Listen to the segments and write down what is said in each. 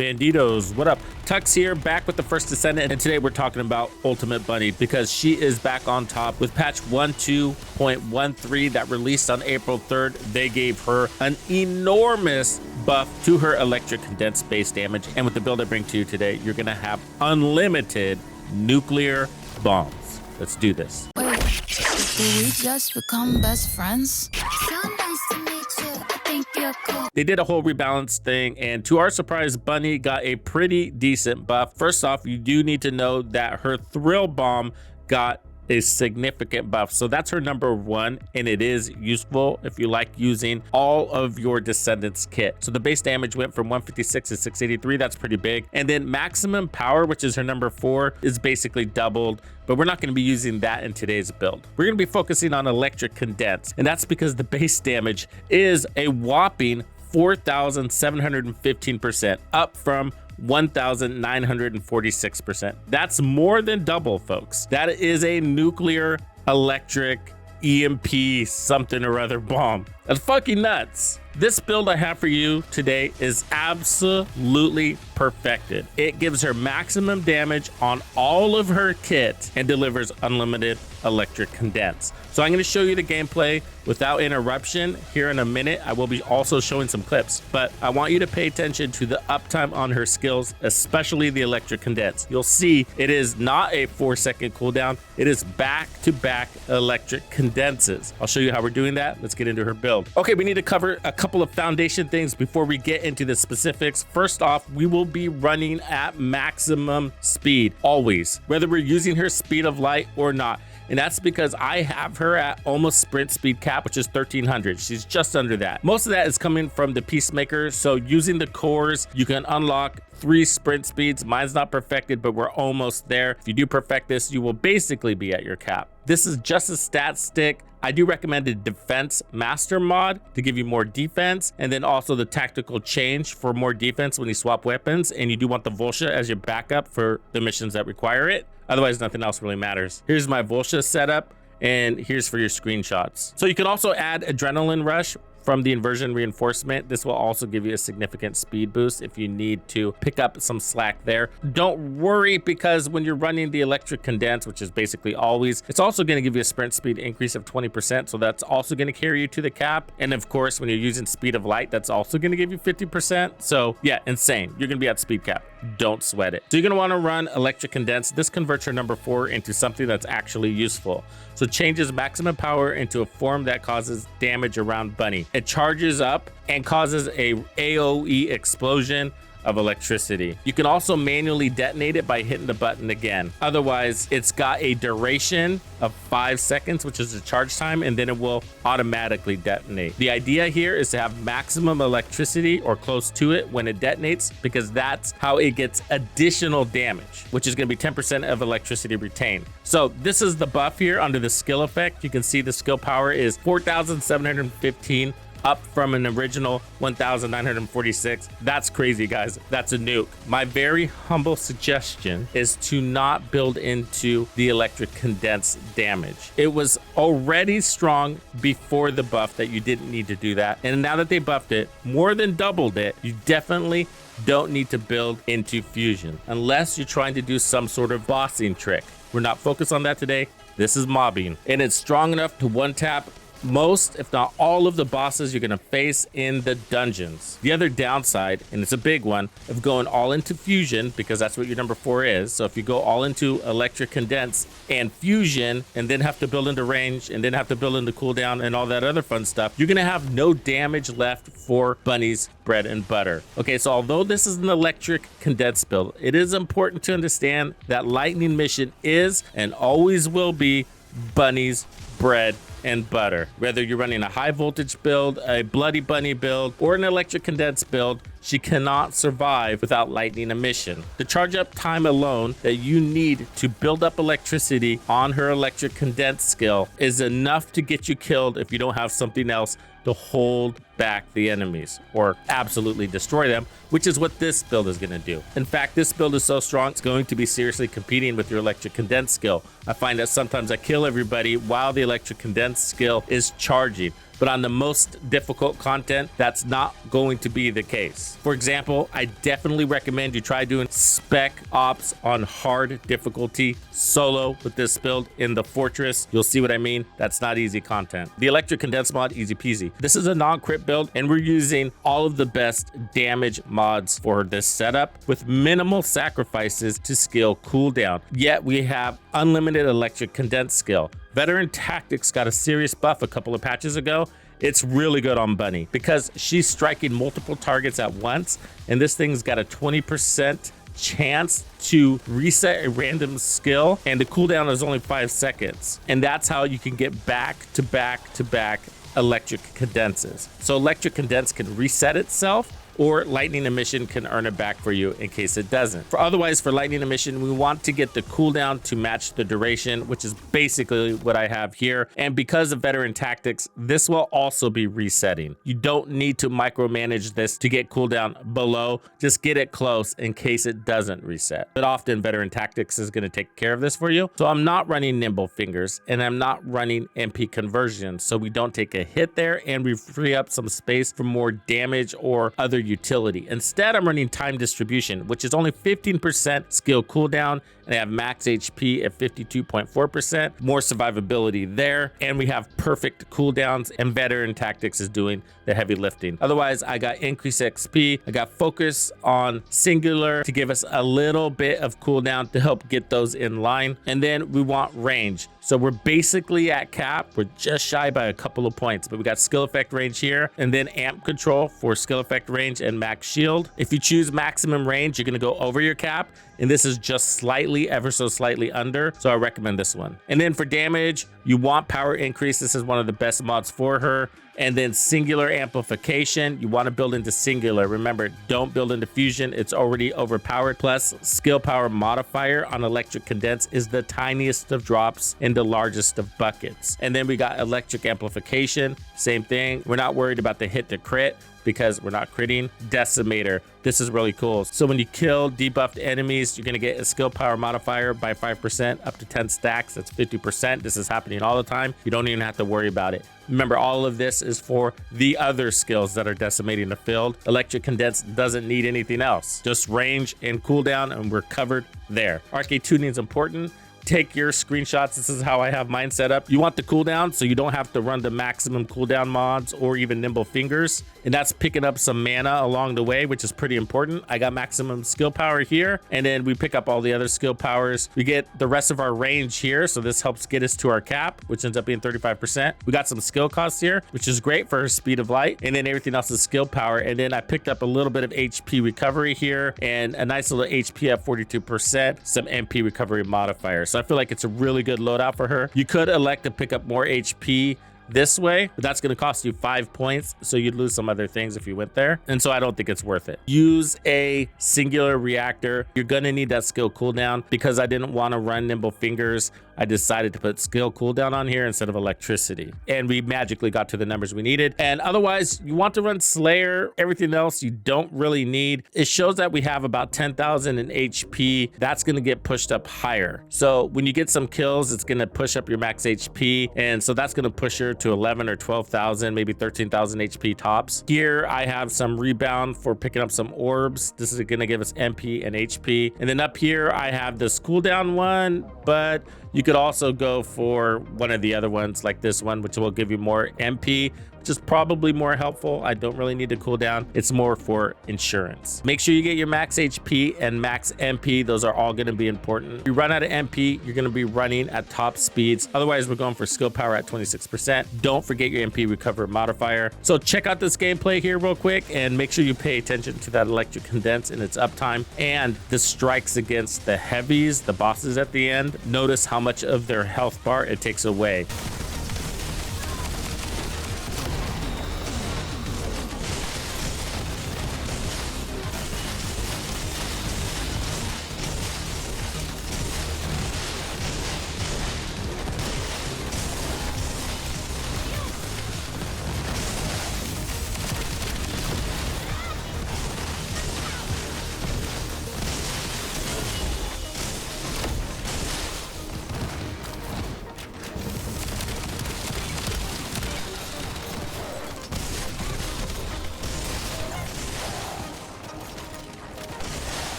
Bandidos, what up? Tux here, back with the first Descendant, and today we're talking about Ultimate Bunny because she is back on top with patch 1.2.13 that released on April 3rd. They gave her an enormous buff to her electric condense base damage, and with the build I bring to you today, you're gonna have unlimited nuclear bombs. Let's do this. Wait, did we just become best friends? So nice to meet you. I think you're cool. They did a whole rebalance thing, and to our surprise, Bunny got a pretty decent buff. First off, you do need to know that her Thrill Bomb got a significant buff, so that's her number one, and it is useful if you like using all of your Descendants kit. So the base damage went from 156 to 683. That's pretty big. And then maximum power, which is her number 4, is basically doubled, but we're not going to be using that in today's build. We're going to be focusing on electric condense, and that's because the base damage is a whopping 4,715%, up from 1,946%. That's more than double, folks. That is a nuclear electric EMP something or other bomb. That's fucking nuts. This build I have for you today is absolutely perfected. It gives her maximum damage on all of her kit and delivers unlimited electric condense. So I'm going to show you the gameplay without interruption here in a minute. I will be also showing some clips, but I want you to pay attention to the uptime on her skills, especially the electric condense. You'll see it is not a 4-second cooldown. It is back-to-back electric condenses. I'll show you how we're doing that. Let's get into her build. Okay, we need to cover a couple of foundation things before we get into the specifics. First off, we will be running at maximum speed always, whether we're using her speed of light or not. And that's because I have her at almost sprint speed cap, which is 1300. She's just under that. Most of that is coming from the Peacemaker. So using the cores, you can unlock 3 sprint speeds. Mine's not perfected, but we're almost there. If you do perfect this, you will basically be at your cap. This is just a stat stick. I do recommend the Defense Master mod to give you more defense, and then also the Tactical Change for more defense when you swap weapons, and you do want the Volsha as your backup for the missions that require it. Otherwise, nothing else really matters. Here's my Volsha setup, and here's for your screenshots. So you can also add Adrenaline Rush from the inversion reinforcement. This will also give you a significant speed boost if you need to pick up some slack there. Don't worry, because when you're running the electric condense, which is basically always, it's also going to give you a sprint speed increase of 20%. So that's also going to carry you to the cap. And of course, when you're using speed of light, that's also going to give you 50%. So yeah, insane. You're going to be at speed cap. Don't sweat it. So you're going to want to run electric condense. This converts your number 4 into something that's actually useful. So it changes maximum power into a form that causes damage around Bunny. It charges up and causes a AoE explosion of electricity. You can also manually detonate it by hitting the button again. Otherwise, it's got a duration of 5 seconds, which is the charge time, and then it will automatically detonate. The idea here is to have maximum electricity or close to it when it detonates, because that's how it gets additional damage, which is going to be 10% of electricity retained. So this is the buff here under the skill effect. You can see the skill power is 4,715, up from an original 1,946. That's crazy, guys. That's a nuke. My very humble suggestion is to not build into the electric condense damage. It was already strong before the buff that you didn't need to do that. And now that they buffed it, more than doubled it, you definitely don't need to build into fusion unless you're trying to do some sort of bossing trick. We're not focused on that today. This is mobbing, and it's strong enough to one-tap most, if not all, of the bosses you're going to face in the dungeons. The other downside, and it's a big one, of going all into fusion, because that's what your number 4 is. So if you go all into electric condense and fusion, and then have to build into range, and then have to build into cooldown and all that other fun stuff, you're going to have no damage left for Bunny's bread and butter. Okay, so although this is an electric condense build, it is important to understand that lightning mission is and always will be Bunny's bread and butter. Whether you're running a high voltage build, a bloody bunny build, or an electric condense build, she cannot survive without lightning emission. The charge up time alone that you need to build up electricity on her electric condense skill is enough to get you killed if you don't have something else to hold back the enemies or absolutely destroy them, which is what this build is going to do. In fact, this build is so strong, it's going to be seriously competing with your electric condense skill. I find that sometimes I kill everybody while the electric condense skill is charging. But on the most difficult content, that's not going to be the case. For example, I definitely recommend you try doing spec ops on hard difficulty solo with this build in the fortress. You'll see what I mean. That's not easy content. The electric condense mod, easy peasy. This is a non-crit build, and we're using all of the best damage mods for this setup with minimal sacrifices to skill cooldown. Yet we have unlimited electric condense skill. Veteran Tactics got a serious buff a couple of patches ago. It's really good on Bunny because she's striking multiple targets at once, and this thing's got a 20% chance to reset a random skill, and the cooldown is only 5 seconds. And that's how you can get back to back to back electric condenses. So electric condense can reset itself, or lightning emission can earn it back for you in case it doesn't. Otherwise, for lightning emission, we want to get the cooldown to match the duration, which is basically what I have here. And because of veteran tactics, this will also be resetting. You don't need to micromanage this to get cooldown below. Just get it close in case it doesn't reset. But often veteran tactics is going to take care of this for you. So I'm not running nimble fingers, and I'm not running MP conversion, so we don't take a hit there, and we free up some space for more damage or other utility. Instead, I'm running time distribution, which is only 15% skill cooldown, and I have max HP at 52.4%, more survivability there, and we have perfect cooldowns, and veteran tactics is doing the heavy lifting. Otherwise, I got increased XP, I got focus on singular to give us a little bit of cooldown to help get those in line, and then we want range. So we're basically at cap. We're just shy by a couple of points, but we got skill effect range here, and then amp control for skill effect range and max shield. If you choose maximum range, you're gonna go over your cap, and this is just slightly, ever so slightly under, so I recommend this one. And then for damage, you want power increase. This is one of the best mods for her. And then singular amplification, you want to build into singular. Remember, don't build into fusion, it's already overpowered. Plus, skill power modifier on electric condense is the tiniest of drops in the largest of buckets. And then we got electric amplification, same thing. We're not worried about the hit to crit because we're not critting. Decimator, this is really cool. So when you kill debuffed enemies, you're gonna get a skill power modifier by 5% up to 10 stacks. That's 50%. This is happening all the time. You don't even have to worry about it. Remember, all of this is for the other skills that are decimating the field. Electric condense doesn't need anything else. Just range and cooldown, and we're covered there. Arche tuning is important. Take your screenshots. This is how I have mine set up. You want the cooldown so you don't have to run the maximum cooldown mods or even nimble fingers, and that's picking up some mana along the way, which is pretty important. I got maximum skill power here, and then we pick up all the other skill powers. We get the rest of our range here, so this helps get us to our cap, which ends up being 35%. We got some skill costs here, which is great for speed of light, and then everything else is skill power. And then I picked up a little bit of HP recovery here and a nice little HP at 42%, some MP recovery modifiers. So I feel like it's a really good loadout for her. You could elect to pick up more HP this way, but that's going to cost you 5 points, so you'd lose some other things if you went there, and so I don't think it's worth it. Use a singular reactor. You're going to need that skill cooldown. Because I didn't want to run nimble fingers, I decided to put skill cooldown on here instead of electricity, and we magically got to the numbers we needed. And otherwise, you want to run Slayer. Everything else you don't really need. It shows that we have about 10,000 in HP. That's going to get pushed up higher, so when you get some kills, it's going to push up your max HP, and so that's going to push her to 11 or 12,000, maybe 13,000 HP tops. Here I have some rebound for picking up some orbs. This is going to give us MP and HP. And then up here I have this cooldown one, but you could also go for one of the other ones like this one, which will give you more MP, which is probably more helpful. I don't really need to cool down. It's more for insurance. Make sure you get your max HP and max MP. Those are all going to be important. If you run out of MP, you're going to be running at top speeds. Otherwise, we're going for skill power at 26%. Don't forget your MP recovery modifier. So check out this gameplay here real quick, and make sure you pay attention to that electric condense and its uptime and the strikes against the heavies, the bosses at the end. Notice how much of their health bar it takes away.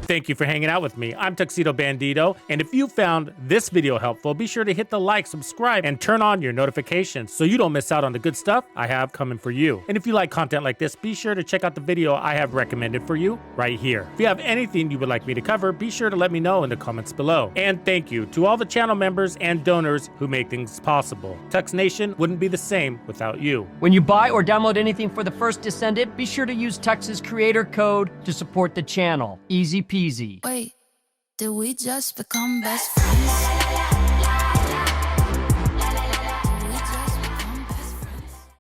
Thank you for hanging out with me. I'm Tuxedo Bandido, and if you found this video helpful, be sure to hit the like, subscribe, and turn on your notifications so you don't miss out on the good stuff I have coming for you. And if you like content like this, be sure to check out the video I have recommended for you right here. If you have anything you would like me to cover, be sure to let me know in the comments below. And thank you to all the channel members and donors who make things possible. Tux Nation wouldn't be the same without you. When you buy or download anything for the first Descendant, be sure to use Tux's creator code to support the channel. Easy peasy. Wait, did we just become best friends?